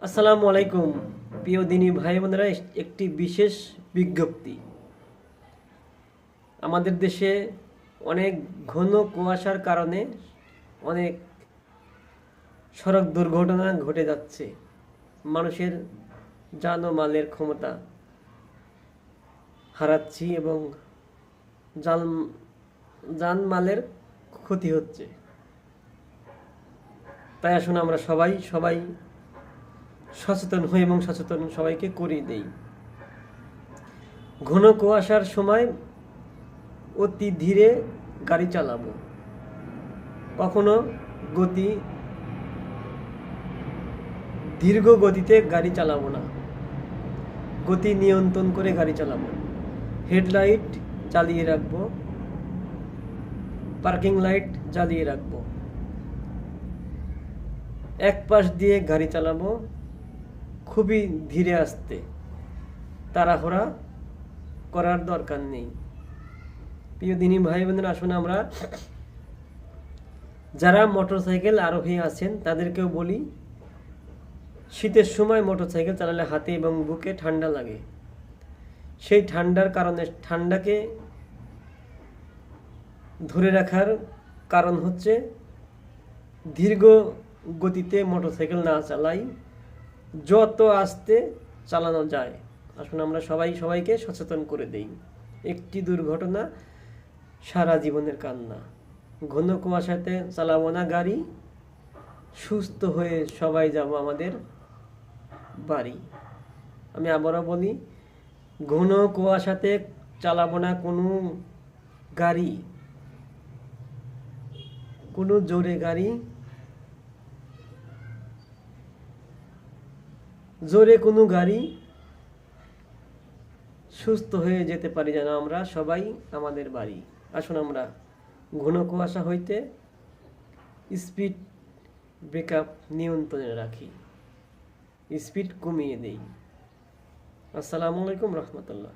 আসসালামু আলাইকুম প্রিয় দিনী ভাই বোনেরা, একটি বিশেষ বিজ্ঞপ্তি। আমাদের দেশে অনেক ঘন কুয়াশার কারণে অনেক সড়ক দুর্ঘটনা ঘটে যাচ্ছে। মানুষের জান ও মালের ক্ষমতা হারাচ্ছি এবং জানমালের ক্ষতি হচ্ছে। তাই আসুন আমরা সবাই সচেতন হই এবং সচেতন সবাইকে করিয়ে দেই। ঘন কুয়াশার সময় অতি ধীরে গাড়ি চালাবো, কখনো দীর্ঘ গতিতে গাড়ি চালাবো না, গতি নিয়ন্ত্রণ করে গাড়ি চালাবো। হেডলাইট জ্বালিয়ে রাখবো, পার্কিং লাইট জ্বালিয়ে রাখবো। এক পাশ দিয়ে গাড়ি চালাবো, খুবই ধীরে আস্তে, তাড়াহুড়া করার দরকার নেই। প্রিয় দিনী ভাই বোনেরা, আসুন আমরা যারা মোটরসাইকেল আরোহী আছেন তাদেরকেও বলি, শীতের সময় মোটরসাইকেল চালালে হাতে এবং বুকে ঠান্ডা লাগে। সেই ঠান্ডার কারণে, ঠান্ডাকে ধরে রাখার কারণ হচ্ছে দীর্ঘ গতিতে মোটরসাইকেল না চালাই, যত আস্তে চালানো যায়। আসুন আমরা সবাইকে সচেতন করে দেই। একটি দুর্ঘটনা সারা জীবনের কান্না। ঘন কুয়াশাতে চালাবো না গাড়ি, সুস্থ হয়ে সবাই যাব আমাদের বাড়ি। আমি আবারও বলি, ঘন কুয়াশাতে চালাবো না কোনো গাড়ি, কোনো জোরে কোনো গাড়ি, সুস্থ হয়ে যেতে পারি যেন আমরা সবাই আমাদের বাড়ি। আসুন আমরা ঘন কুয়াশা হইতে স্পিড ব্রেকআপ নিয়ন্ত্রণে রাখি, স্পিড কমিয়ে দেই। আসসালামু আলাইকুম রহমতুল্লাহ।